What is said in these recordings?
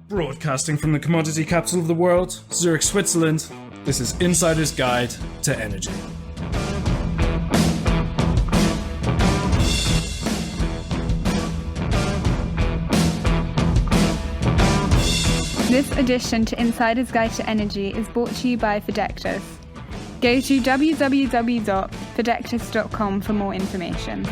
Broadcasting from the commodity capital of the world, Zurich, Switzerland, this is Insider's Guide to Energy. This edition to Insider's Guide to Energy is brought to you by Fidectis. Go to www.fidectis.com for more information.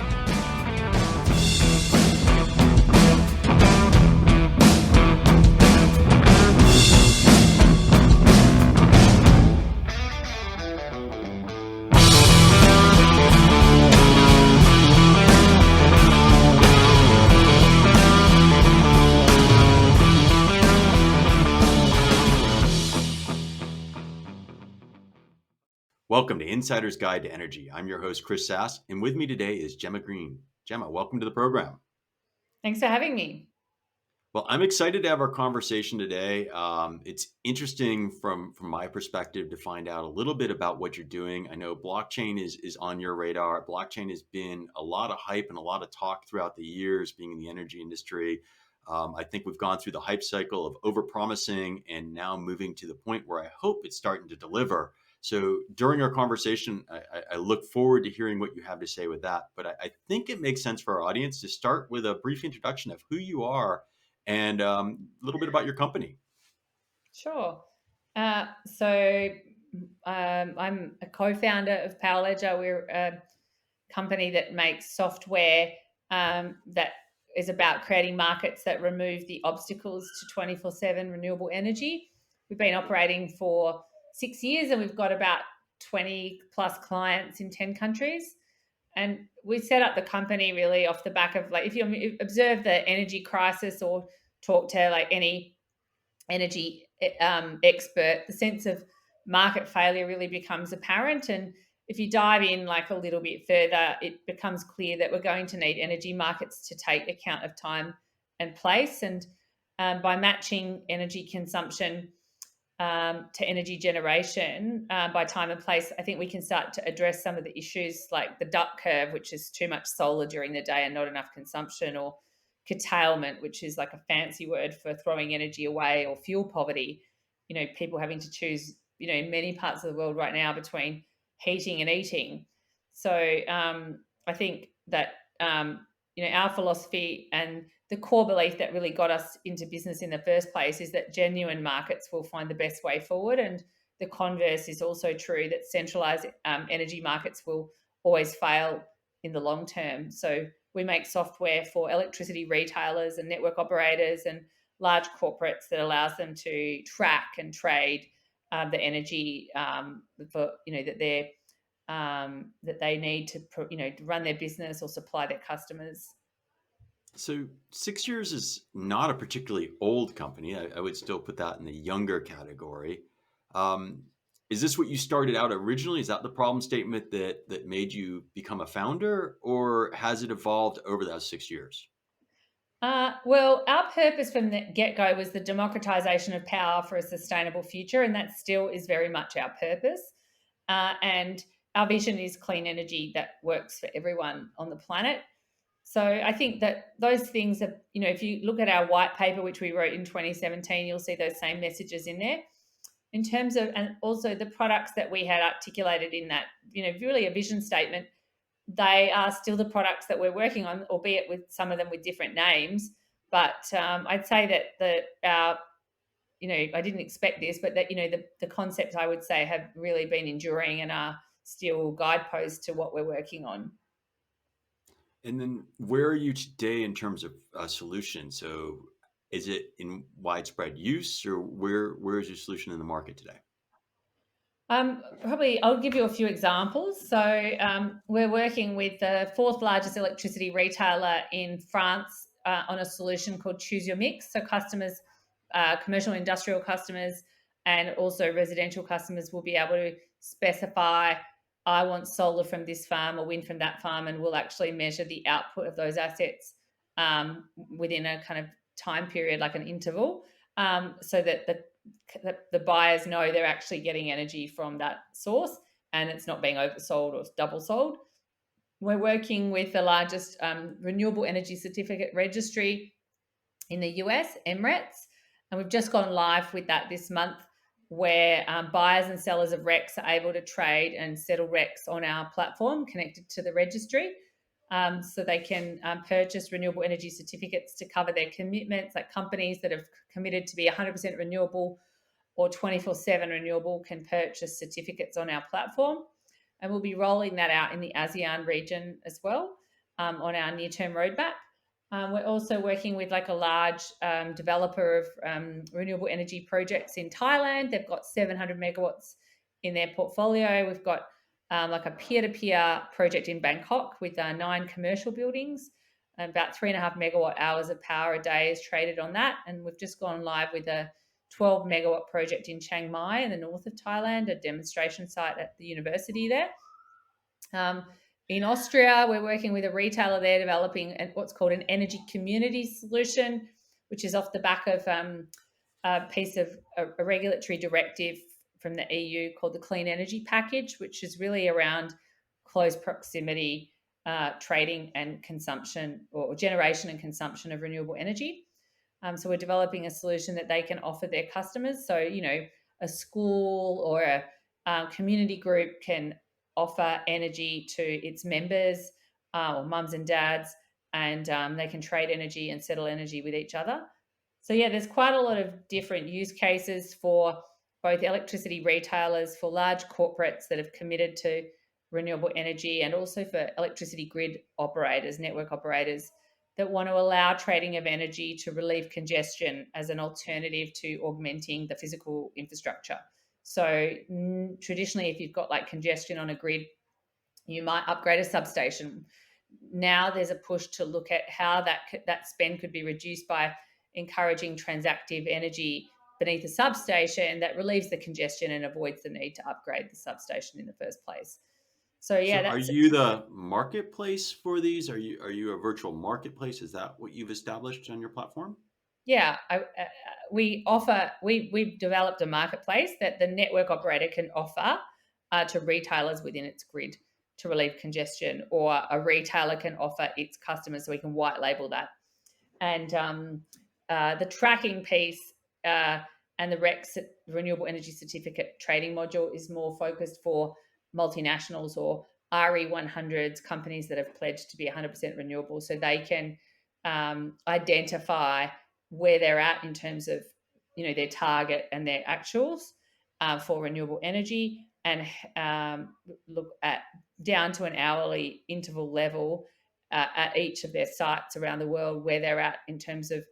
Welcome to Insider's Guide to Energy. I'm your host, Chris Sass, and with me today is Jemma Green. Jemma, welcome to the program. Thanks for having me. Well, I'm excited to have our conversation today. It's interesting from my perspective to find out a little bit about what you're doing. I know blockchain is on your radar. Blockchain has been a lot of hype and a lot of talk throughout the years being in the energy industry. I think we've gone through the hype cycle of overpromising and now moving to the point where I hope it's starting to deliver. So during our conversation, I look forward to hearing what you have to say with that. But I think it makes sense for our audience to start with a brief introduction of who you are and a little bit about your company. Sure. So I'm a co-founder of Powerledger. We're a company that makes software that is about creating markets that remove the obstacles to 24/7 renewable energy. We've been operating for 6 years and we've got about 20 plus clients in 10 countries. And we set up the company really off the back of, like, if you observe the energy crisis or talk to like any energy expert, the sense of market failure really becomes apparent. And if you dive in like a little bit further, it becomes clear that we're going to need energy markets to take account of time and place. And by matching energy consumption to energy generation by time and place, I think we can start to address some of the issues like the duck curve, which is too much solar during the day and not enough consumption, or curtailment, which is like a fancy word for throwing energy away, or fuel poverty. You know, people having to choose, you know, in many parts of the world right now between heating and eating. So I think that, our philosophy and the core belief that really got us into business in the first place is that genuine markets will find the best way forward. And the converse is also true, that centralized energy markets will always fail in the long term. So we make software for electricity retailers and network operators and large corporates that allows them to track and trade the energy that they need to run their business or supply their customers. So 6 years is not a particularly old company. I would still put that in the younger category. Is this what you started out originally? Is that the problem statement that made you become a founder, or has it evolved over those 6 years? Well, our purpose from the get-go was the democratization of power for a sustainable future, and that still is very much our purpose. And our vision is clean energy that works for everyone on the planet. So I think that those things are, if you look at our white paper, which we wrote in 2017, you'll see those same messages in there. In terms of, and also the products that we had articulated in that, really a vision statement, they are still the products that we're working on, albeit with some of them with different names. But I'd say that I didn't expect this, but that, the concepts, I would say, have really been enduring and are still guideposts to what we're working on. And then where are you today in terms of solution? So is it in widespread use, or where is your solution in the market today? Probably I'll give you a few examples. So we're working with the fourth largest electricity retailer in France on a solution called Choose Your Mix. So customers, commercial industrial customers, and also residential customers will be able to specify, I want solar from this farm or wind from that farm, and we'll actually measure the output of those assets within a kind of time period, like an interval, so that the buyers know they're actually getting energy from that source and it's not being oversold or double sold. We're working with the largest renewable energy certificate registry in the US, Emirates, And we've just gone live with that this month, where buyers and sellers of RECs are able to trade and settle RECs on our platform connected to the registry. So they can purchase renewable energy certificates to cover their commitments, like companies that have committed to be 100% renewable or 24/7 renewable can purchase certificates on our platform. And we'll be rolling that out in the ASEAN region as well on our near-term roadmap. We're also working with like a large developer of renewable energy projects in Thailand. They've got 700 megawatts in their portfolio. We've got like a peer-to-peer project in Bangkok with 9 commercial buildings. About 3.5 megawatt hours of power a day is traded on that. And we've just gone live with a 12 megawatt project in Chiang Mai in the north of Thailand, a demonstration site at the university there. In Austria, we're working with a retailer there developing what's called an energy community solution, which is off the back of a piece of a regulatory directive from the EU called the Clean Energy Package, which is really around close proximity trading and consumption, or generation and consumption of renewable energy. So we're developing a solution that they can offer their customers. So, a school or a community group can offer energy to its members or mums and dads, and they can trade energy and settle energy with each other. So, yeah, there's quite a lot of different use cases for both electricity retailers, for large corporates that have committed to renewable energy, and also for electricity grid operators, network operators that want to allow trading of energy to relieve congestion as an alternative to augmenting the physical infrastructure. So traditionally, if you've got like congestion on a grid, you might upgrade a substation. Now there's a push to look at how that spend could be reduced by encouraging transactive energy beneath a substation that relieves the congestion and avoids the need to upgrade the substation in the first place. So yeah, So are you the marketplace for these? Are you a virtual marketplace? Is that what you've established on your platform? Yeah, we've developed a marketplace that the network operator can offer to retailers within its grid to relieve congestion, or a retailer can offer its customers, so we can white label that. And the tracking piece and the RECs, renewable energy certificate trading module, is more focused for multinationals or RE100s, companies that have pledged to be 100% renewable, so they can identify where they're at in terms of their target and their actuals for renewable energy, and look at down to an hourly interval level at each of their sites around the world where they're at in terms of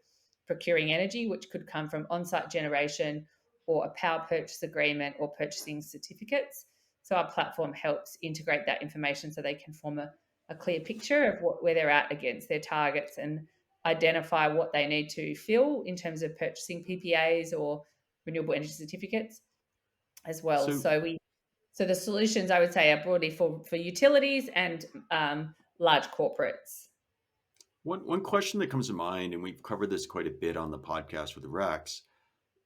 procuring energy, which could come from on-site generation or a power purchase agreement or purchasing certificates. So our platform helps integrate that information so they can form a clear picture of where they're at against their targets, and identify what they need to fill in terms of purchasing PPAs or renewable energy certificates as well. So the solutions, I would say, are broadly for utilities and large corporates. One question that comes to mind, and we've covered this quite a bit on the podcast with the Rex,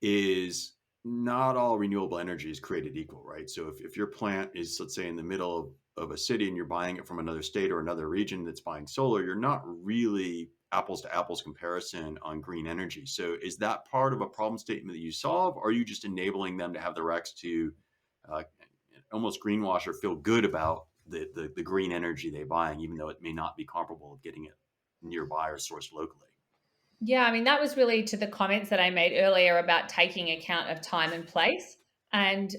is not all renewable energy is created equal, right? So if your plant is, let's say, in the middle of a city and you're buying it from another state or another region that's buying solar, you're not really apples to apples comparison on green energy. So is that part of a problem statement that you solve, or are you just enabling them to have the Rex to almost greenwash or feel good about the green energy they're buying, even though it may not be comparable to getting it nearby or sourced locally? Yeah, I mean, that was really to the comments that I made earlier about taking account of time and place. And,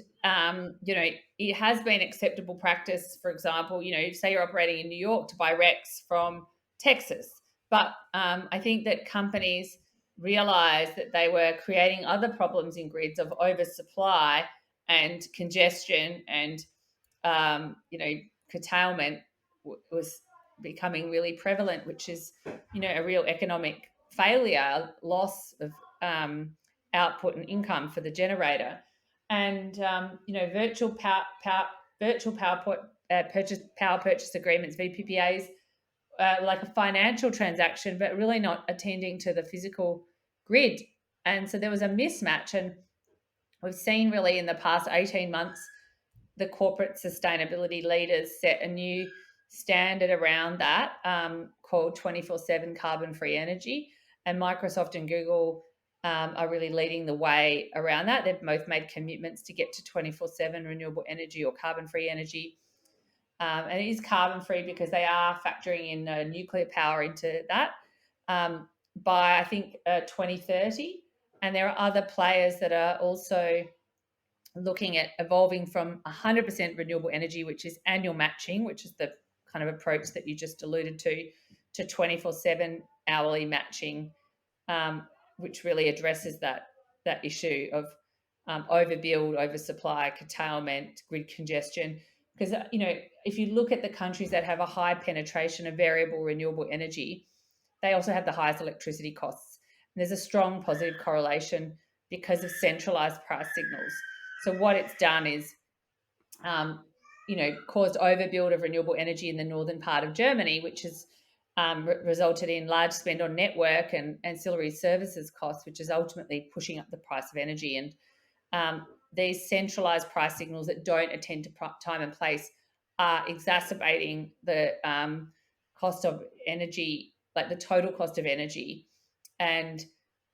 it has been acceptable practice, for example, say you're operating in New York, to buy RECs from Texas. But I think that companies realized that they were creating other problems in grids of oversupply and congestion, and, curtailment was becoming really prevalent, which is, a real economic failure, loss of output and income for the generator. And virtual power purchase agreements, VPPAs, like a financial transaction, but really not attending to the physical grid. And so there was a mismatch, and we've seen really in the past 18 months the corporate sustainability leaders set a new standard around that called 24/7 carbon-free energy. And Microsoft and Google are really leading the way around that. They've both made commitments to get to 24/7 renewable energy or carbon-free energy. And it is carbon-free because they are factoring in nuclear power into that by, I think, 2030. And there are other players that are also looking at evolving from 100% renewable energy, which is annual matching, which is the kind of approach that you just alluded to 24/7 hourly matching, which really addresses that issue of overbuild, oversupply, curtailment, grid congestion. Because if you look at the countries that have a high penetration of variable renewable energy, they also have the highest electricity costs. And there's a strong positive correlation because of centralized price signals. So what it's done is, caused overbuild of renewable energy in the northern part of Germany, which has resulted in large spend on network and ancillary services costs, which is ultimately pushing up the price of energy. And these centralized price signals that don't attend to time and place are exacerbating the cost of energy, like the total cost of energy. And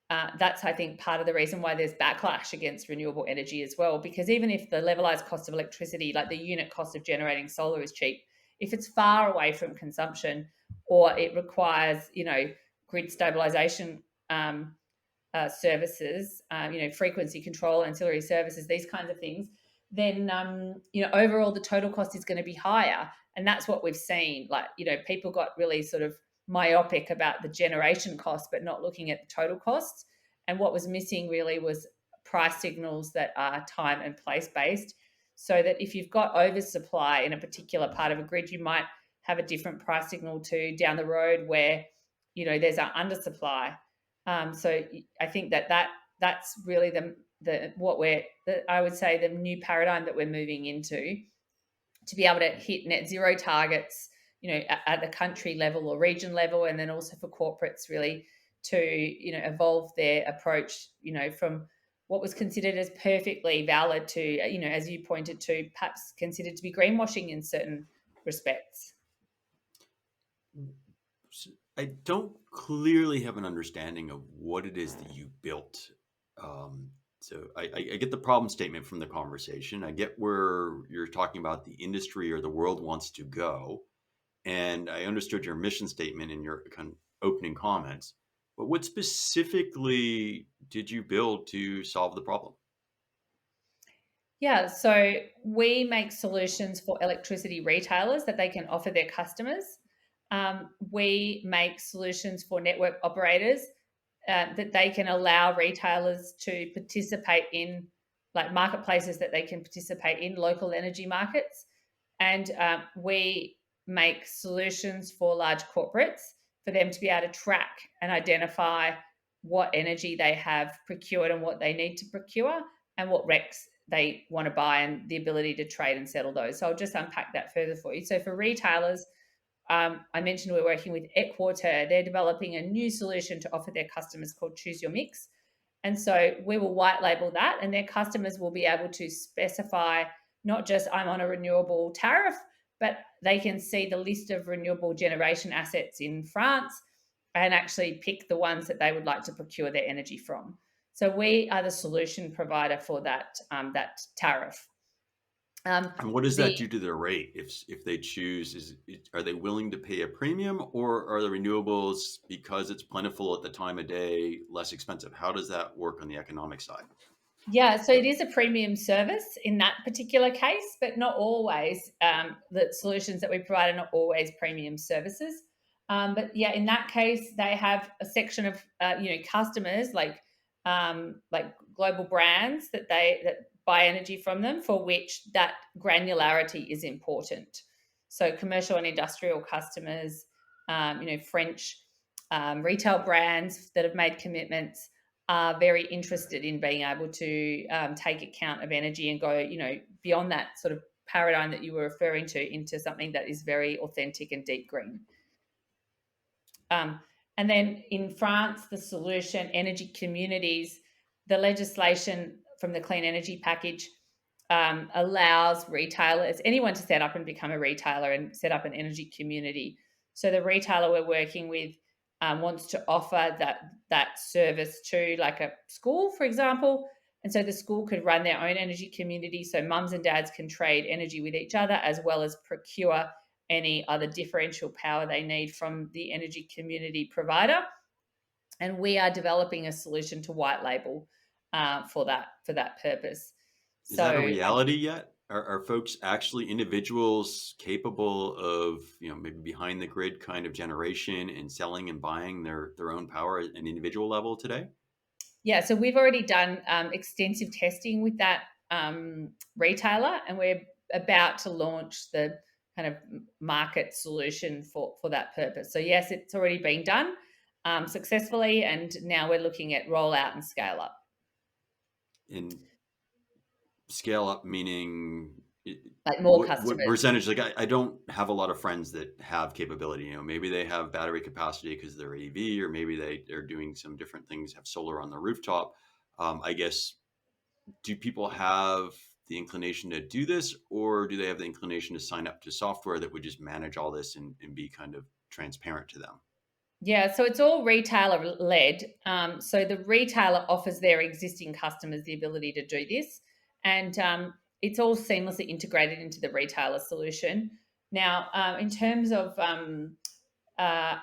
that's, I think, part of the reason why there's backlash against renewable energy as well, because even if the levelized cost of electricity, like the unit cost of generating solar, is cheap, if it's far away from consumption or it requires, grid stabilization services, frequency control, ancillary services, these kinds of things, then, overall the total cost is going to be higher. And that's what we've seen. Like, people got really sort of myopic about the generation cost, but not looking at the total costs. And what was missing really was price signals that are time and place based, so that if you've got oversupply in a particular part of a grid, you might have a different price signal to down the road where, there's an undersupply. So I think that's really I would say the new paradigm that we're moving into, to be able to hit net zero targets, at the country level or region level, and then also for corporates really to, evolve their approach, from what was considered as perfectly valid to, as you pointed to, perhaps considered to be greenwashing in certain respects. I don't clearly have an understanding of what it is that you built. So I get the problem statement from the conversation. I get where you're talking about the industry or the world wants to go. And I understood your mission statement in your opening comments. But what specifically did you build to solve the problem? Yeah, so we make solutions for electricity retailers that they can offer their customers. We make solutions for network operators that they can allow retailers to participate in, like marketplaces that they can participate in, local energy markets. And we make solutions for large corporates for them to be able to track and identify what energy they have procured and what they need to procure and what RECs they want to buy, and the ability to trade and settle those. So I'll just unpack that further for you. So for retailers, I mentioned we're working with Equator. They're developing a new solution to offer their customers called Choose Your Mix. And so we will white label that, and their customers will be able to specify not just I'm on a renewable tariff, but they can see the list of renewable generation assets in France and actually pick the ones that they would like to procure their energy from. So we are the solution provider for that tariff. And what does that do to their rate if they choose? Are they willing to pay a premium, or are the renewables, because it's plentiful at the time of day, less expensive? How does that work on the economic side? Yeah, so it is a premium service in that particular case, but not always. The solutions that we provide are not always premium services. But yeah, in that case, they have a section of customers like global brands that buy energy from them, for which that granularity is important. So commercial and industrial customers, French retail brands that have made commitments are very interested in being able to take account of energy and go, beyond that sort of paradigm that you were referring to into something that is very authentic and deep green. And then in France, the solution, energy communities, the legislation from the Clean Energy Package allows retailers, anyone to set up and become a retailer and set up an energy community. So the retailer we're working with wants to offer that service to like a school, for example. And so the school could run their own energy community. So mums and dads can trade energy with each other as well as procure any other differential power they need from the energy community provider. And we are developing a solution to white label for that purpose. Is that a reality yet? Are folks actually individuals capable of, maybe behind the grid kind of generation and selling and buying their own power at an individual level today? Yeah, so we've already done extensive testing with that retailer, and we're about to launch the kind of market solution for that purpose. So yes, it's already been done successfully, and now we're looking at rollout and scale up. And scale up meaning like more customers. What percentage? Like I don't have a lot of friends that have capability. Maybe they have battery capacity because they're EV, or maybe they're doing some different things, have solar on the rooftop. I guess, do people have the inclination to do this, or do they have the inclination to sign up to software that would just manage all this and be kind of transparent to them? Yeah, so it's all retailer led. So the retailer offers their existing customers the ability to do this, and it's all seamlessly integrated into the retailer solution. Now, in terms of are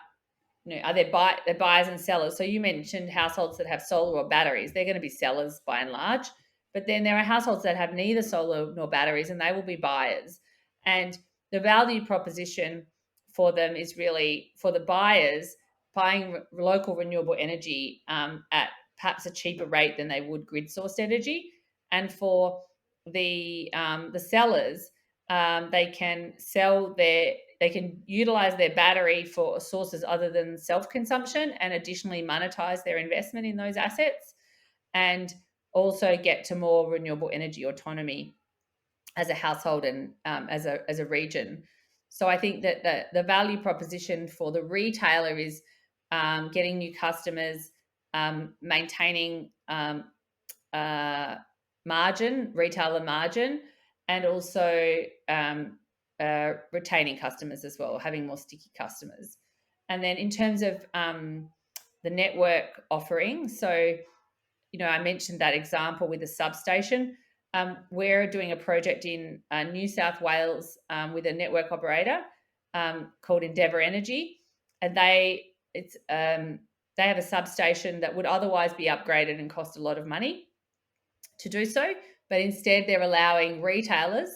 there buyers and sellers? So you mentioned households that have solar or batteries. They're going to be sellers by and large. But then there are households that have neither solar nor batteries, and they will be buyers. And the value proposition for them is really, for the buyers, buying local renewable energy at perhaps a cheaper rate than they would grid-sourced energy. And for the sellers, they can utilize their battery for sources other than self-consumption and additionally monetize their investment in those assets, and also get to more renewable energy autonomy as a household and as a region. So I think that the value proposition for the retailer is getting new customers, maintaining retailer margin, and also retaining customers as well, having more sticky customers. And then in terms of the network offering, so I mentioned that example with a substation. We're doing a project in New South Wales with a network operator called Endeavour Energy, and they have a substation that would otherwise be upgraded and cost a lot of money to do so, but instead they're allowing retailers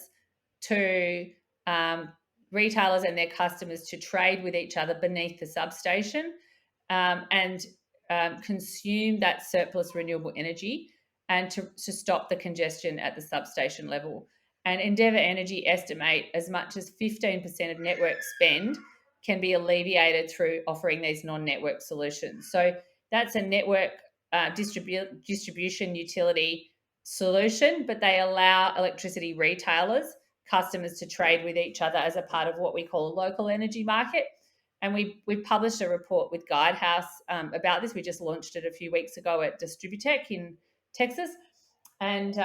and their customers to trade with each other beneath the substation and consume that surplus renewable energy, and to stop the congestion at the substation level. And Endeavour Energy estimate as much as 15% of network spend can be alleviated through offering these non-network solutions. So that's a network distribution utility solution, but they allow electricity retailers, customers, to trade with each other as a part of what we call a local energy market. And we published a report with Guidehouse about this. We just launched it a few weeks ago at Distributech in Texas. And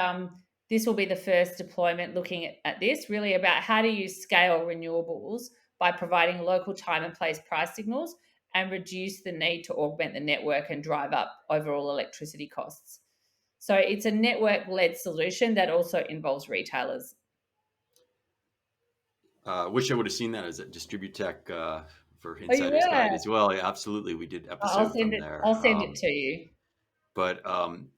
this will be the first deployment looking at this, really about how do you scale renewables by providing local time and place price signals and reduce the need to augment the network and drive up overall electricity costs. So it's a network-led solution that also involves retailers. Wish I would have seen that as at Distributech for Insider's Guide as well. Yeah, absolutely. We did episode from there. I'll send it to you. But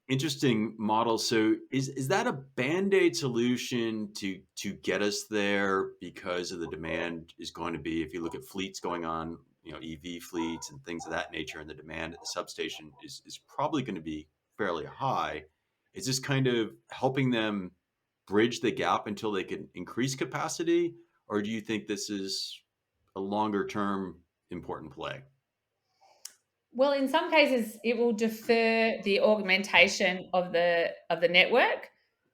interesting model. So is that a Band-Aid solution to get us there, because of the demand is going to be, if you look at fleets going on, EV fleets and things of that nature, and the demand at the substation is probably going to be fairly high. Is this kind of helping them bridge the gap until they can increase capacity? Or do you think this is a longer term important play? Well, in some cases, it will defer the augmentation of the network.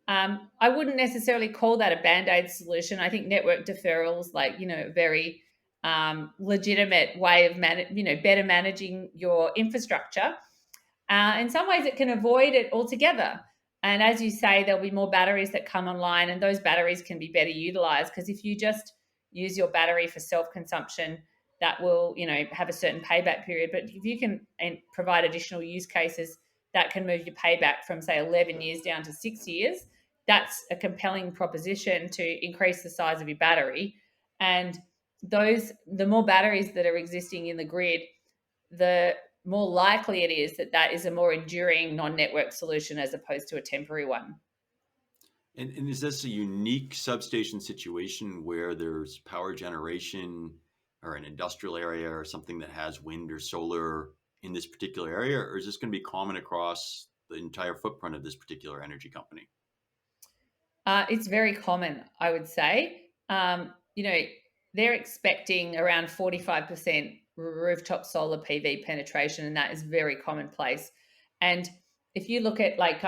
I wouldn't necessarily call that a Band-Aid solution. I think network deferrals, a very legitimate way of better managing your infrastructure. In some ways, it can avoid it altogether. And as you say, there'll be more batteries that come online, and those batteries can be better utilized, because if you just use your battery for self-consumption that will, have a certain payback period. But if you can provide additional use cases that can move your payback from, say, 11 years down to 6 years, that's a compelling proposition to increase the size of your battery. And the more batteries that are existing in the grid, the more likely it is that is a more enduring non-network solution as opposed to a temporary one. And is this a unique substation situation where there's power generation or an industrial area or something that has wind or solar in this particular area, or is this going to be common across the entire footprint of this particular energy company? It's very common, I would say. They're expecting around 45% rooftop solar PV penetration, and that is very commonplace. And if you look at like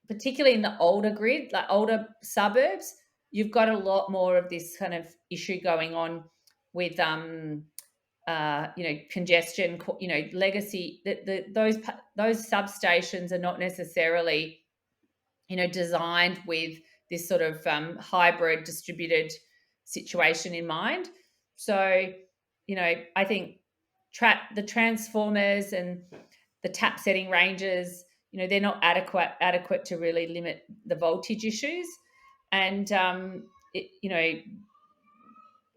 particularly in the older grid, like older suburbs, you've got a lot more of this kind of issue going on with congestion, legacy. Those substations are not necessarily designed with this sort of hybrid distributed situation in mind. So, I think the transformers and the tap setting ranges, they're not adequate to really limit the voltage issues. And,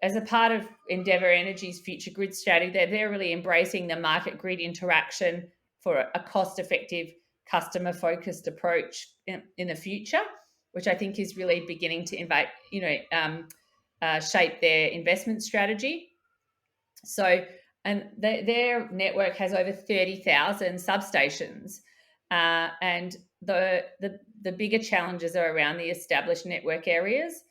as a part of Endeavour Energy's future grid strategy, they're really embracing the market grid interaction for a cost-effective, customer-focused approach in the future, which I think is really beginning to shape their investment strategy. So, and their network has over 30,000 substations, and the bigger challenges are around the established network areas.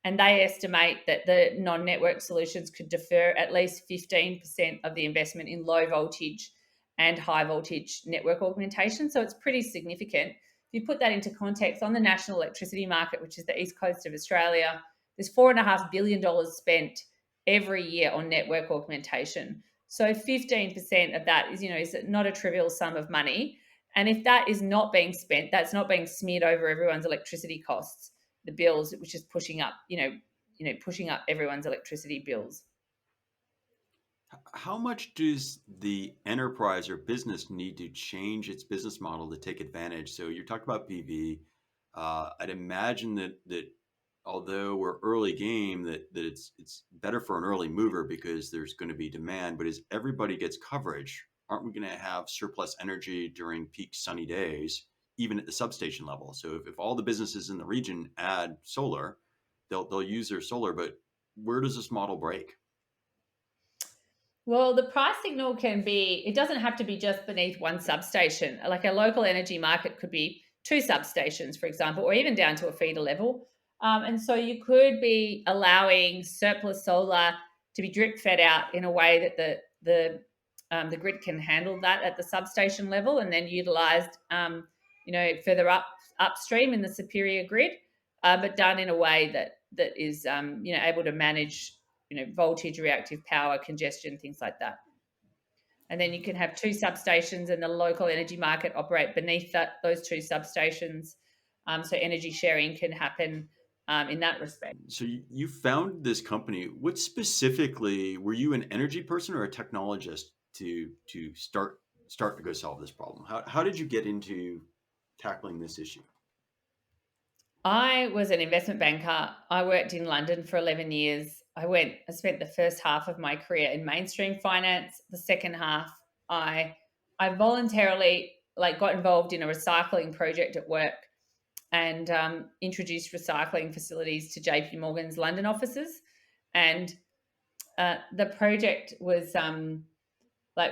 And they estimate that the non-network solutions could defer at least 15% of the investment in low voltage and high voltage network augmentation. So it's pretty significant. If you put that into context, on the national electricity market, which is the east coast of Australia, there's $4.5 billion spent every year on network augmentation. So 15% of that is not a trivial sum of money. And if that is not being spent, that's not being smeared over everyone's electricity costs, the bills, which is pushing up everyone's electricity bills. How much does the enterprise or business need to change its business model to take advantage? So you're talking about PV. I'd imagine that although we're early game, that it's better for an early mover because there's going to be demand. But as everybody gets coverage, aren't we going to have surplus energy during peak sunny days, even at the substation level? So if all the businesses in the region add solar, they'll use their solar. But where does this model break? Well, the price signal it doesn't have to be just beneath one substation. Like a local energy market could be 2 substations, for example, or even down to a feeder level. And so you could be allowing surplus solar to be drip fed out in a way that the grid can handle that at the substation level, and then utilised, further upstream in the superior grid, but done in a way that is, able to manage voltage, reactive power, congestion, things like that. And then you can have 2 substations and the local energy market operate beneath those 2 substations. So energy sharing can happen in that respect. So you founded this company. What specifically, were you an energy person or a technologist to start to go solve this problem? How did you get into tackling this issue? I was an investment banker. I worked in London for 11 years. I spent the first half of my career in mainstream finance. The second half, I voluntarily got involved in a recycling project at work and introduced recycling facilities to JP Morgan's London offices. And the project was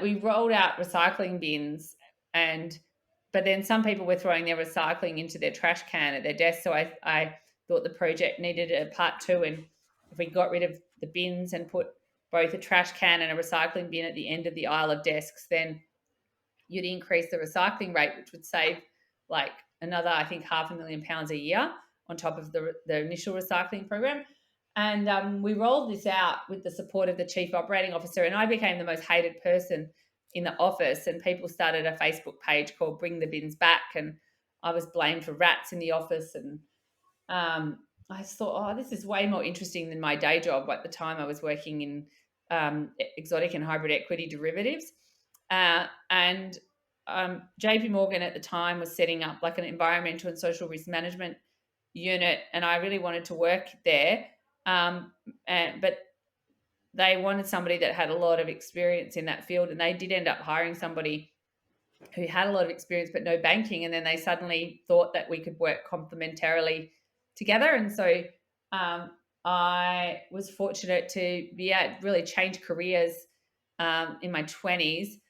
we rolled out recycling bins, but then some people were throwing their recycling into their trash can at their desk. So I thought the project needed a part 2. And if we got rid of the bins and put both a trash can and a recycling bin at the end of the aisle of desks, then you'd increase the recycling rate, which would save another, I think, £500,000 a year on top of the initial recycling program. And we rolled this out with the support of the chief operating officer, and I became the most hated person in the office, and people started a Facebook page called Bring the Bins Back, and I was blamed for rats in the office. And I thought, oh, this is way more interesting than my day job. At the time, I was working in exotic and hybrid equity derivatives. And JP Morgan at the time was setting up like an environmental and social risk management unit, and I really wanted to work there. But they wanted somebody that had a lot of experience in that field, and they did end up hiring somebody who had a lot of experience but no banking. And then they suddenly thought that we could work complementarily together. And so I was fortunate to be really change careers in my 20s,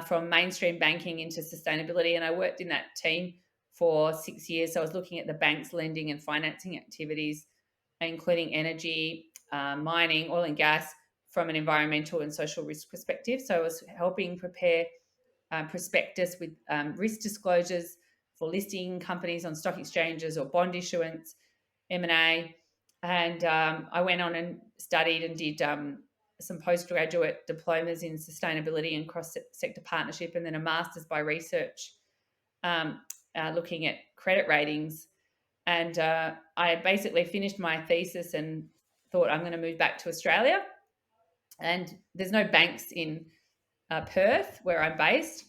from mainstream banking into sustainability. And I worked in that team for 6 years. So I was looking at the bank's lending and financing activities, including energy, mining, oil and gas, from an environmental and social risk perspective. So I was helping prepare prospectus with risk disclosures for listing companies on stock exchanges or bond issuance, M&A. And I went on and studied and did some postgraduate diplomas in sustainability and cross-sector partnership, and then a master's by research looking at credit ratings. And I basically finished my thesis and thought, I'm going to move back to Australia. And there's no banks in Perth, where I'm based.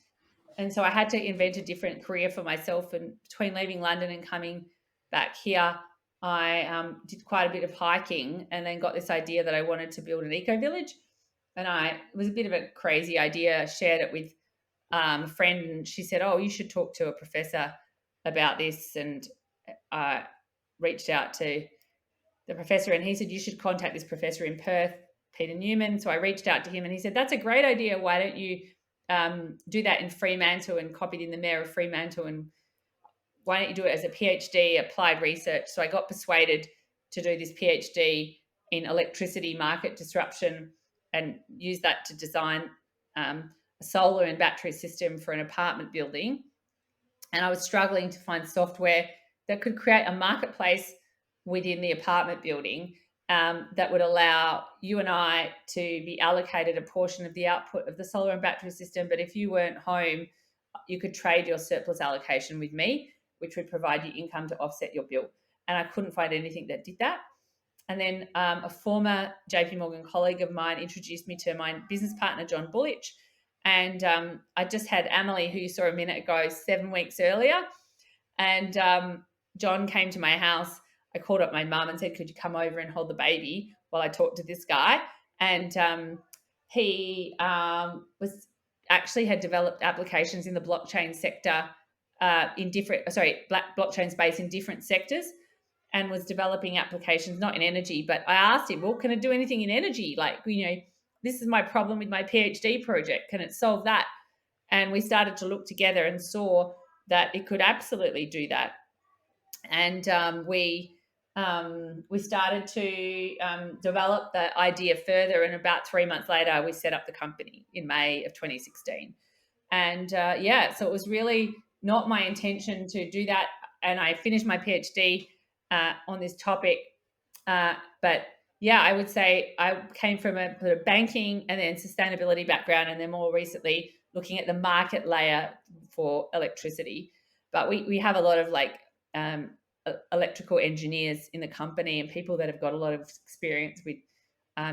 And so I had to invent a different career for myself. And between leaving London and coming back here, I did quite a bit of hiking, and then got this idea that I wanted to build an eco village. And it was a bit of a crazy idea. I shared it with a friend, and she said, oh, you should talk to a professor about this. And I reached out to the professor, and he said, you should contact this professor in Perth, Peter Newman. So I reached out to him, and he said, that's a great idea. Why don't you do that in Fremantle? And copied in the mayor of Fremantle. And why don't you do it as a PhD, applied research? So I got persuaded to do this PhD in electricity market disruption, and use that to design a solar and battery system for an apartment building. And I was struggling to find software that could create a marketplace within the apartment building that would allow you and I to be allocated a portion of the output of the solar and battery system. But if you weren't home, you could trade your surplus allocation with me, which would provide you income to offset your bill. And I couldn't find anything that did that. And then a former JP Morgan colleague of mine introduced me to my business partner, John Bullich. And I just had Amelie, who you saw a minute ago, 7 weeks earlier. And John came to my house. I called up my mum and said, could you come over and hold the baby while I talked to this guy? And he had developed applications in the blockchain sector blockchain space in different sectors, and was developing applications, not in energy. But I asked him, well, can it do anything in energy? Like, this is my problem with my PhD project. Can it solve that? And we started to look together and saw that it could absolutely do that. And we started to develop the idea further. And about 3 months later, we set up the company in May of 2016. And so it was really not my intention to do that. And I finished my PhD on this topic. But yeah, I would say I came from a sort of banking and then sustainability background, and then more recently looking at the market layer for electricity. But we have a lot of electrical engineers in the company, and people that have got a lot of experience with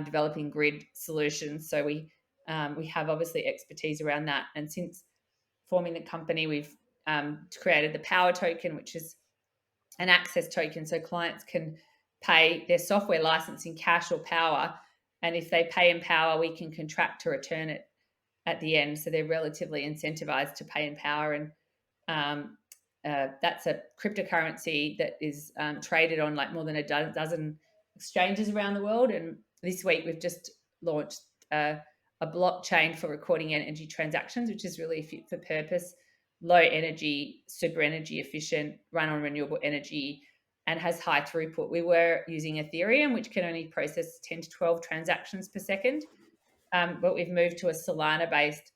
developing grid solutions. So we have obviously expertise around that. And since forming the company, we've created the Power Token, which is an access token, so clients can pay their software license in cash or power. And if they pay in power, we can contract to return it at the end. So they're relatively incentivized to pay in power. And that's a cryptocurrency that is traded on more than a dozen exchanges around the world. And this week we've just launched a blockchain for recording energy transactions, which is really fit for purpose, low energy, super energy efficient, run on renewable energy, and has high throughput. We were using Ethereum, which can only process 10 to 12 transactions per second. But we've moved to a Solana-based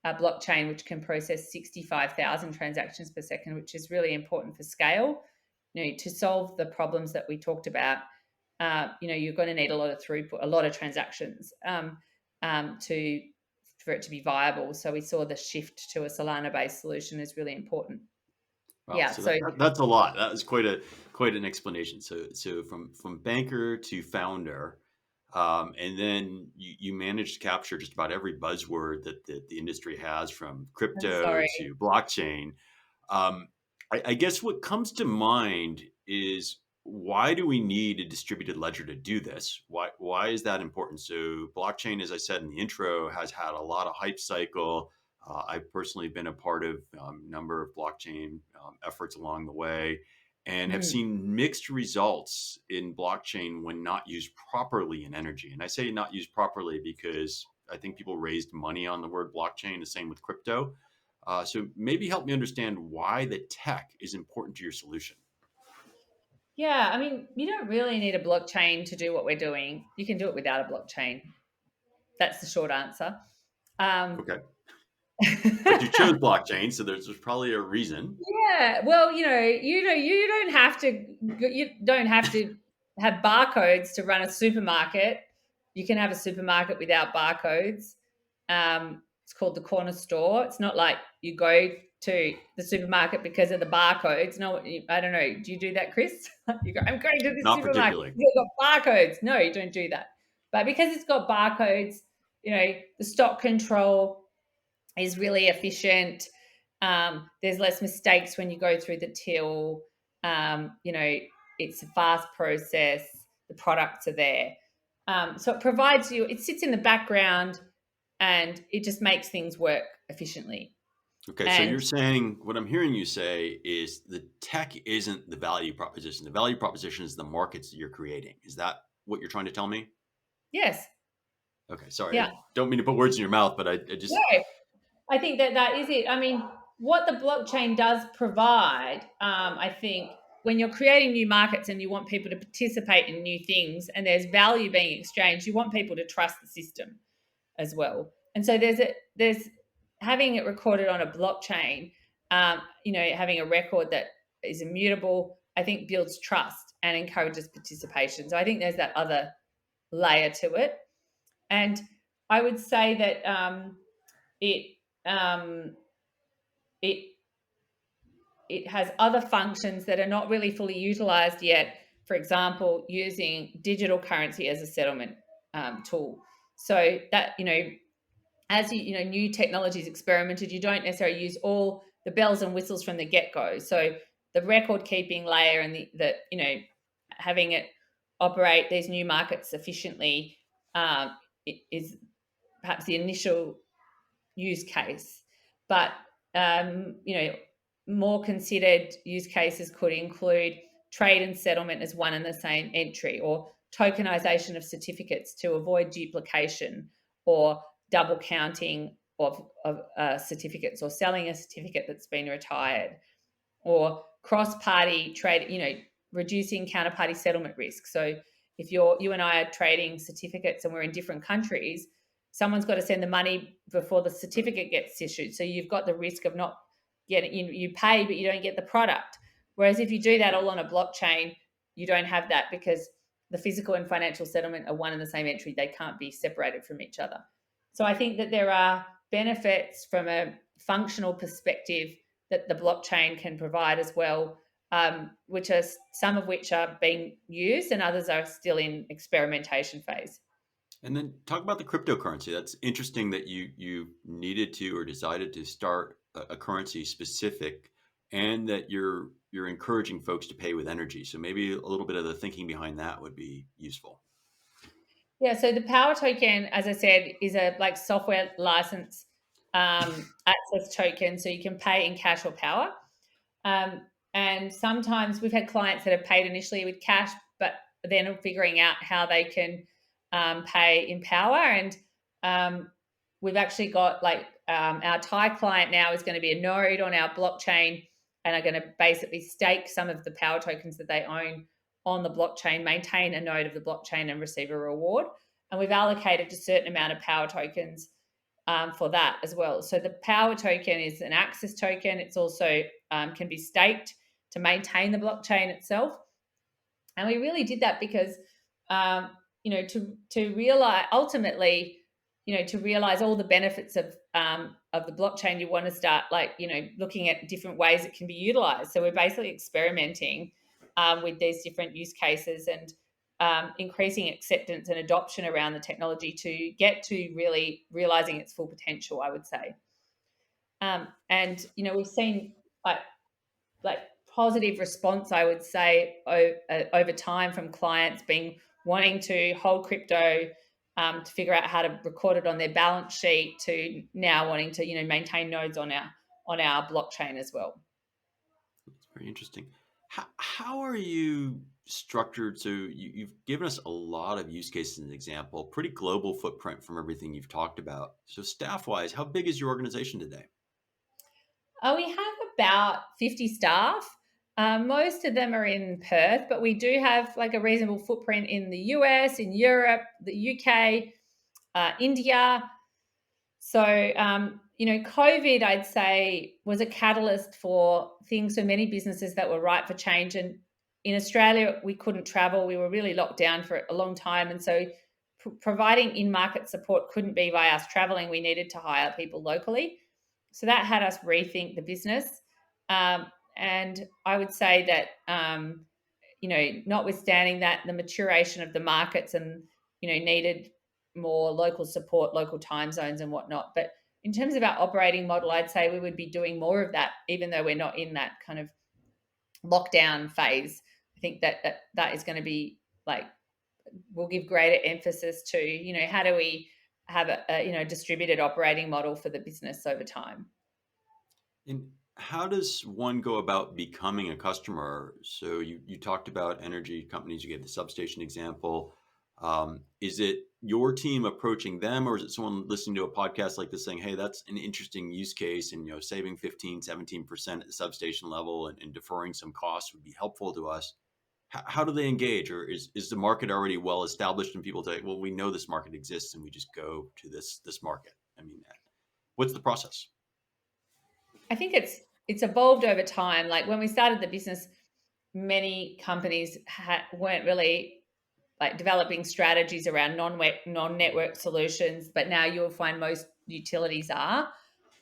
blockchain, which can process 65,000 transactions per second, which is really important for scale. To solve the problems that we talked about, you're going to need a lot of throughput, a lot of transactions for it to be viable. So we saw the shift to a Solana-based solution is really important. Wow, Yeah. so So that's a lot. That was quite an explanation. So from banker to founder, and then you managed to capture just about every buzzword that the industry has, from I'm crypto sorry. to blockchain. Um, I guess what comes to mind is, why do we need a distributed ledger to do this? Why is that important? So blockchain, as I said in the intro, has had a lot of hype cycle. I've personally been a part of a number of blockchain efforts along the way, and have Mm. seen mixed results in blockchain when not used properly in energy. And I say not used properly because I think people raised money on the word blockchain. The same with crypto. So maybe help me understand why the tech is important to your solution. Yeah, I mean, you don't really need a blockchain to do what we're doing. You can do it without a blockchain. That's the short answer. Um, Okay. But you chose blockchain, so there's probably a reason. yeah, well, you don't have to have barcodes to run a supermarket. You can have a supermarket without barcodes. It's called the corner store. It's not like you go to the supermarket because of the barcodes. No, I don't know. Do you do that, Chris? You go, I'm going to the Not supermarket particularly. because it's got barcodes. No, you don't do that. But because it's got barcodes, the stock control is really efficient. There's less mistakes when you go through the till. It's a fast process. The products are there. So it sits in the background and it just makes things work efficiently. Okay, so And you're saying, what I'm hearing you say is the tech isn't the value proposition. The value proposition is the markets that you're creating. Is that what you're trying to tell me? yes, Okay, sorry. I yeah, don't mean to put words in your mouth, but I no, just, I think that is it. I mean, what the blockchain does provide, I think, when you're creating new markets and you want people to participate in new things and there's value being exchanged, you want people to trust the system as well. And so there's having it recorded on a blockchain, having a record that is immutable, I think builds trust and encourages participation. So I think there's that other layer to it. And I would say that it um, it it has other functions that are not really fully utilized yet. For example, using digital currency as a settlement tool. So that as new technologies experimented, you don't necessarily use all the bells and whistles from the get-go. So the record keeping layer and having it operate these new markets efficiently is perhaps the initial use case. But more considered use cases could include trade and settlement as one and the same entry, or tokenization of certificates to avoid duplication or double counting of certificates, or selling a certificate that's been retired, or cross-party trade, reducing counterparty settlement risk. So if you and I are trading certificates and we're in different countries, someone's got to send the money before the certificate gets issued. So you've got the risk of not getting, you pay, but you don't get the product. Whereas if you do that all on a blockchain, you don't have that, because the physical and financial settlement are one and the same entry. They can't be separated from each other. So I think that there are benefits from a functional perspective that the blockchain can provide as well, which are some of which are being used and others are still in experimentation phase. and then talk about the cryptocurrency. That's interesting that you needed to or decided to start a currency specific, and that you're encouraging folks to pay with energy. So maybe a little bit of the thinking behind that would be useful. Yeah, so the power token, as I said, is a software license access token, so you can pay in cash or power. Um, and sometimes we've had clients that have paid initially with cash, but then figuring out how they can pay in power. And we've actually got our Thai client now is going to be a node on our blockchain and are going to basically stake some of the power tokens that they own on the blockchain, maintain a node of the blockchain and receive a reward. And we've allocated a certain amount of power tokens for that as well. So the power token is an access token. It's also can be staked to maintain the blockchain itself. And we really did that because, to realize ultimately to realize all the benefits of the blockchain, you want to start looking at different ways it can be utilized. So we're basically experimenting with these different use cases and increasing acceptance and adoption around the technology to get to really realizing its full potential, I would say. And we've seen like positive response, I would say, over time from clients wanting to hold crypto, to figure out how to record it on their balance sheet, to now wanting to maintain nodes on our blockchain as well. That's very interesting. How are you structured? So you've given us a lot of use cases and example, pretty global footprint from everything you've talked about. So staff wise, how big is your organization today? We have about 50 staff. Most of them are in Perth, but we do have like a reasonable footprint in the US, in Europe, the UK, India. So, COVID, I'd say, was a catalyst for things for many businesses that were ripe for change. And in Australia, we couldn't travel. We were really locked down for a long time. And so providing in-market support couldn't be by us traveling. We needed to hire people locally. So that had us rethink the business. And I would say that, notwithstanding that, the maturation of the markets and, needed more local support, local time zones and whatnot. But in terms of our operating model, I'd say we would be doing more of that, even though we're not in that kind of lockdown phase. I think that is going to be we'll give greater emphasis to, how do we have a distributed operating model for the business over time. And how does one go about becoming a customer? So you talked about energy companies, you gave the substation example. Is it your team approaching them, or is it someone listening to a podcast like this saying, hey, that's an interesting use case, and saving 15-17% at the substation level and deferring some costs would be helpful to us? How do they engage, or is the market already well established and people say, well, we know this market exists and we just go to this market? I mean, what's the process? I think it's evolved over time. Like when we started the business, many companies weren't really developing strategies around non-network solutions, but now you'll find most utilities are.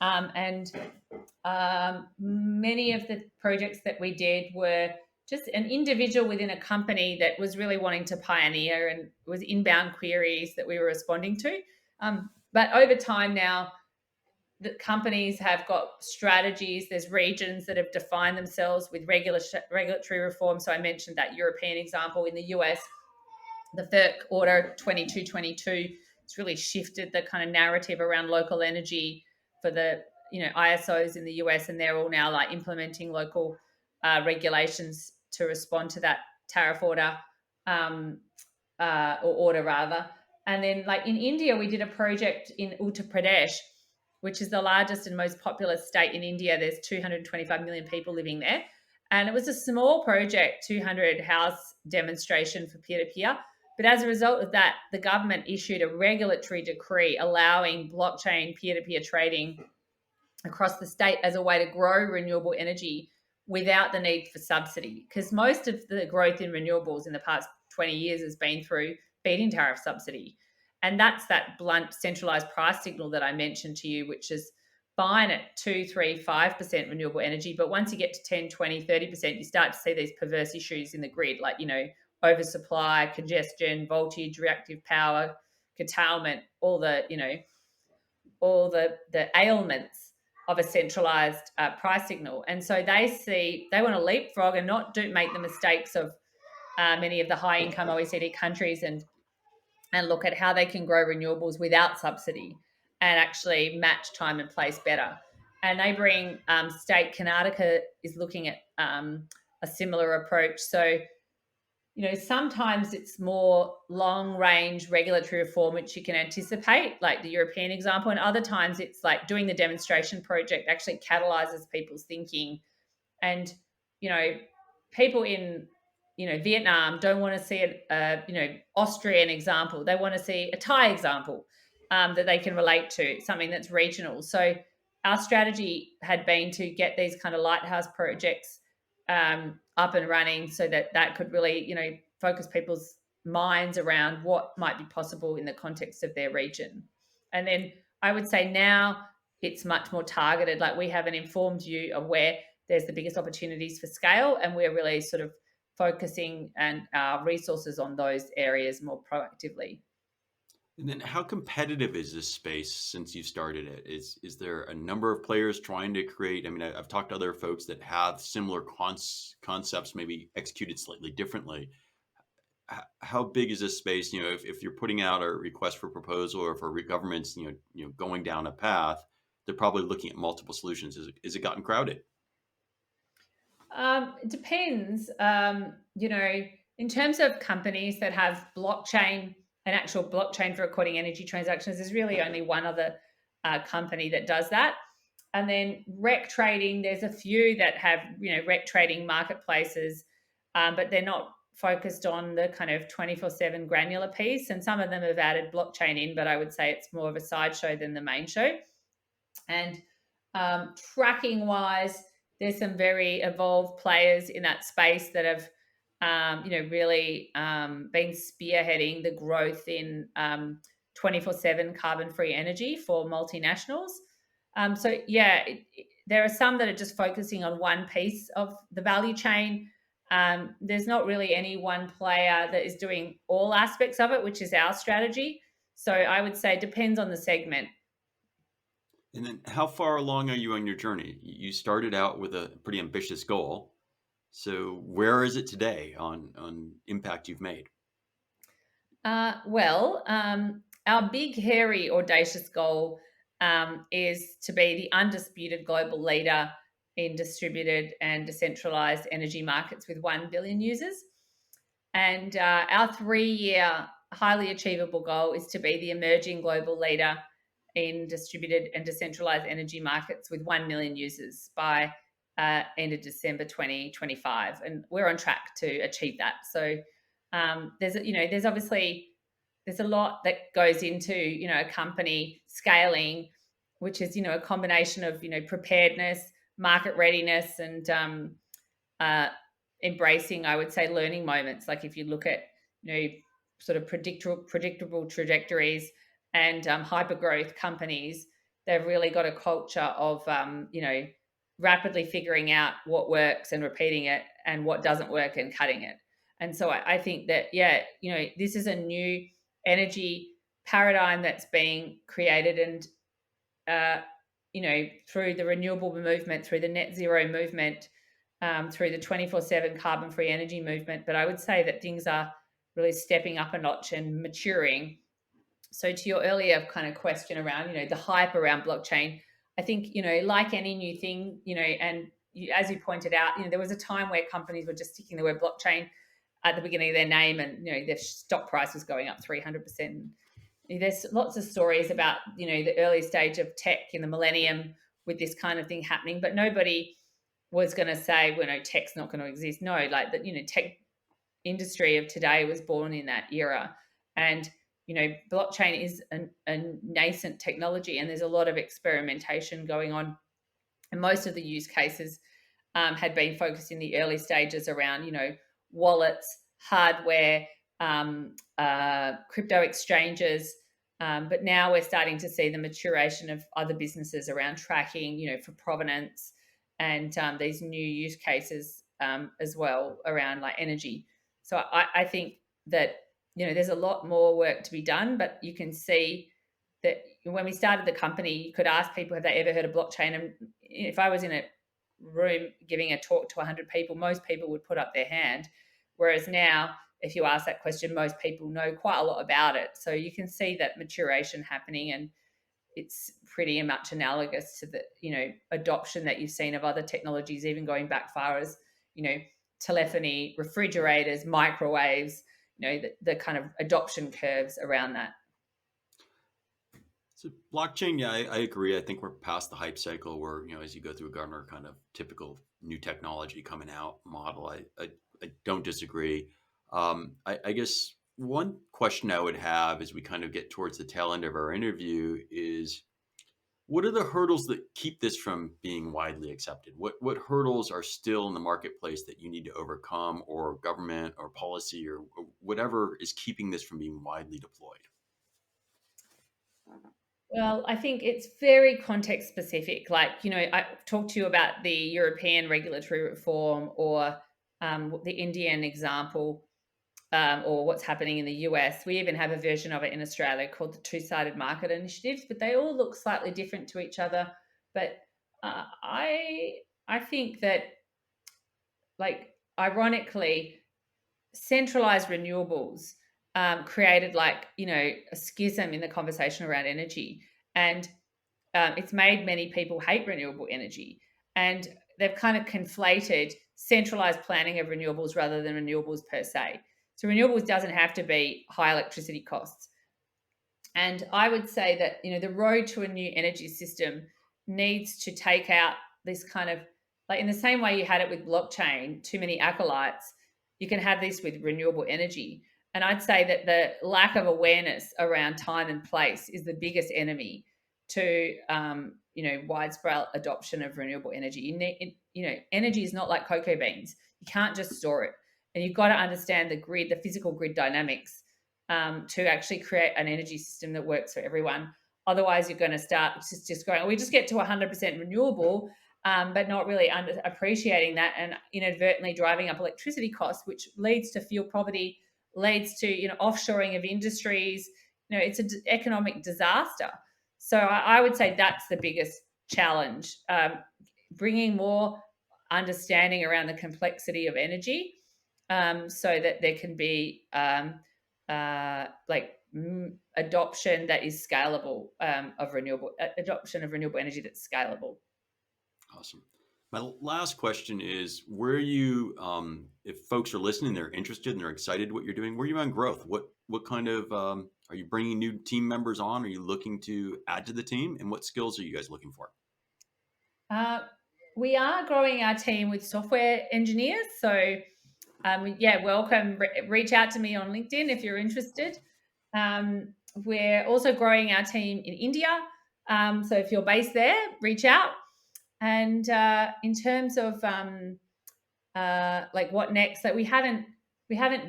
And many of the projects that we did were just an individual within a company that was really wanting to pioneer, and it was inbound queries that we were responding to. But over time now, the companies have got strategies. There's regions that have defined themselves with regulatory reform. So I mentioned that European example. In the US, the FERC Order 2222, it's really shifted the kind of narrative around local energy for the ISOs in the US, and they're all now implementing local regulations to respond to that tariff order, or order rather. And then in India, we did a project in Uttar Pradesh, which is the largest and most populous state in India. There's 225 million people living there. And it was a small project, 200 house demonstration for peer-to-peer. But as a result of that, the government issued a regulatory decree allowing blockchain peer-to-peer trading across the state as a way to grow renewable energy without the need for subsidy. Because most of the growth in renewables in the past 20 years has been through feed-in tariff subsidy. And that's that blunt centralized price signal that I mentioned to you, which is fine at 2, 3, 5% renewable energy. But once you get to 10, 20, 30%, you start to see these perverse issues in the grid, oversupply, congestion, voltage, reactive power, curtailment, all the ailments of a centralized price signal. And so they want to leapfrog and not make the mistakes of many of the high income OECD countries and look at how they can grow renewables without subsidy and actually match time and place better. And neighbouring state Karnataka is looking at a similar approach. So, sometimes it's more long-range regulatory reform, which you can anticipate, like the European example, and other times it's doing the demonstration project actually catalyzes people's thinking. And, people in Vietnam don't want to see a Austrian example. They want to see a Thai example that they can relate to, something that's regional. So our strategy had been to get these kind of lighthouse projects up and running so that could really, focus people's minds around what might be possible in the context of their region. And then I would say now it's much more targeted. Like we have an informed view of where there's the biggest opportunities for scale, and we're really sort of focusing and our resources on those areas more proactively. And then how competitive is this space since you started it? Is there a number of players trying to create? I mean, I've talked to other folks that have similar concepts, maybe executed slightly differently. How big is this space? If you're putting out a request for proposal or for governments, going down a path, they're probably looking at multiple solutions. Is it gotten crowded? It depends. In terms of companies that have blockchain, an actual blockchain for recording energy transactions, there's really only one other company that does that. And then rec trading, there's a few that have, rec trading marketplaces, but they're not focused on the kind of 24/7 granular piece. And some of them have added blockchain in, but I would say it's more of a sideshow than the main show. And tracking wise, there's some very evolved players in that space that have, really been spearheading the growth in 24/7 carbon-free energy for multinationals. There are some that are just focusing on one piece of the value chain. There's not really any one player that is doing all aspects of it, which is our strategy. So I would say it depends on the segment. And then how far along are you on your journey? You started out with a pretty ambitious goal. So where is it today on impact you've made? Our big, hairy, audacious goal is to be the undisputed global leader in distributed and decentralized energy markets with 1 billion users. And our 3-year highly achievable goal is to be the emerging global leader in distributed and decentralized energy markets with 1 million users by end of December 2025. And we're on track to achieve that. So there's obviously there's a lot that goes into a company scaling, which is a combination of preparedness, market readiness, and embracing, I would say, learning moments. Like if you look at sort of predictable trajectories and hyper growth companies, they've really got a culture of rapidly figuring out what works and repeating it, and what doesn't work and cutting it. And so I think that this is a new energy paradigm that's being created, and through the renewable movement, through the net zero movement, through the 24/7 carbon free energy movement. But I would say that things are really stepping up a notch and maturing. So to your earlier kind of question around the hype around blockchain, I think like any new thing, as you pointed out, there was a time where companies were just sticking the word blockchain at the beginning of their name, and their stock price was going up 300%. There's lots of stories about the early stage of tech in the millennium with this kind of thing happening, but nobody was going to say, well, no, tech's not going to exist. No, like the tech industry of today was born in that era. And blockchain is a nascent technology, and there's a lot of experimentation going on. And most of the use cases had been focused in the early stages around, wallets, hardware, crypto exchanges. But now we're starting to see the maturation of other businesses around tracking, for provenance, and these new use cases as well around like energy. So I think that there's a lot more work to be done, but you can see that when we started the company, you could ask people, have they ever heard of blockchain? And if I was in a room giving a talk to 100 people, most people would put up their hand. Whereas now, if you ask that question, most people know quite a lot about it. So you can see that maturation happening, and it's pretty much analogous to the adoption that you've seen of other technologies, even going back far as telephony, refrigerators, microwaves, the kind of adoption curves around that. So blockchain, yeah, I agree. I think we're past the hype cycle where, as you go through a Gartner kind of typical new technology coming out model, I don't disagree. I guess one question I would have as we kind of get towards the tail end of our interview is, what are the hurdles that keep this from being widely accepted? What hurdles are still in the marketplace that you need to overcome, or government or policy or whatever is keeping this from being widely deployed? Well, I think it's very context specific. Like, I talked to you about the European regulatory reform or the Indian example, or what's happening in the US. We even have a version of it in Australia called the two-sided market initiatives, but they all look slightly different to each other. But I think that, like, ironically, centralized renewables created, like, a schism in the conversation around energy, and it's made many people hate renewable energy, and they've kind of conflated centralized planning of renewables rather than renewables per se. So renewables doesn't have to be high electricity costs. And I would say that, the road to a new energy system needs to take out this kind of, like, in the same way you had it with blockchain, too many acolytes, you can have this with renewable energy. And I'd say that the lack of awareness around time and place is the biggest enemy to, widespread adoption of renewable energy. Energy is not like cocoa beans. You can't just store it. And you've got to understand the grid, the physical grid dynamics, to actually create an energy system that works for everyone. Otherwise, you're going to start just going, we just get to 100% renewable, but not really appreciating that, and inadvertently driving up electricity costs, which leads to fuel poverty, leads to offshoring of industries. It's an economic disaster. So I would say that's the biggest challenge, bringing more understanding around the complexity of energy, so that there can be adoption that is scalable, adoption of renewable energy that's scalable. Awesome. My last question is, where are you, if folks are listening, they're interested and they're excited what you're doing, where are you on growth? What kind of, are you bringing new team members on? Are you looking to add to the team? And what skills are you guys looking for? We are growing our team with software engineers. So, welcome. Reach out to me on LinkedIn if you're interested. We're also growing our team in India. So if you're based there, reach out. And in terms of what next, we haven't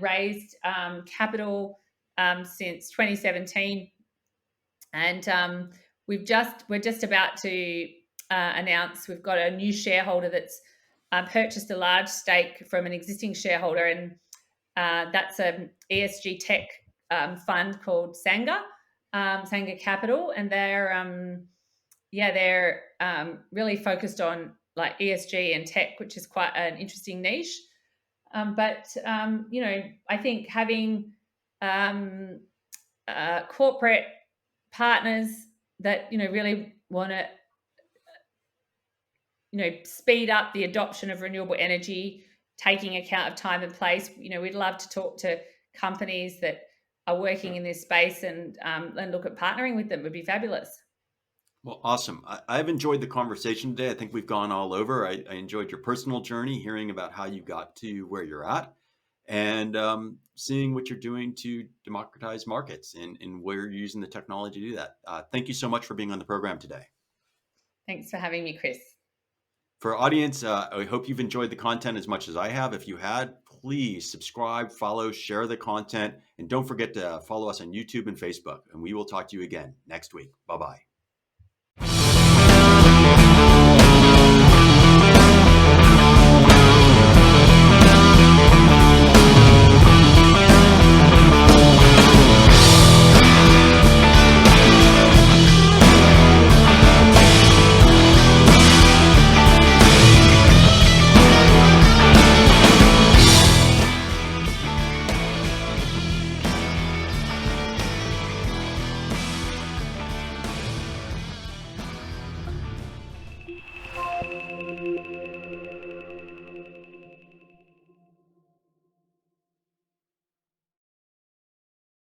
raised capital since 2017, and we're just about to announce we've got a new shareholder that's purchased a large stake from an existing shareholder, and that's an ESG tech fund called Sangha Capital, and they're really focused on like ESG and tech, which is quite an interesting niche. But I think having corporate partners that really want to speed up the adoption of renewable energy, taking account of time and place. We'd love to talk to companies that are working in this space and look at partnering with them. Would be fabulous. Well, awesome. I've enjoyed the conversation today. I think we've gone all over. I enjoyed your personal journey, hearing about how you got to where you're at, and seeing what you're doing to democratize markets and where you're using the technology to do that. Thank you so much for being on the program today. Thanks for having me, Chris. For our audience, I hope you've enjoyed the content as much as I have. If you had, please subscribe, follow, share the content, and don't forget to follow us on YouTube and Facebook. And we will talk to you again next week. Bye-bye.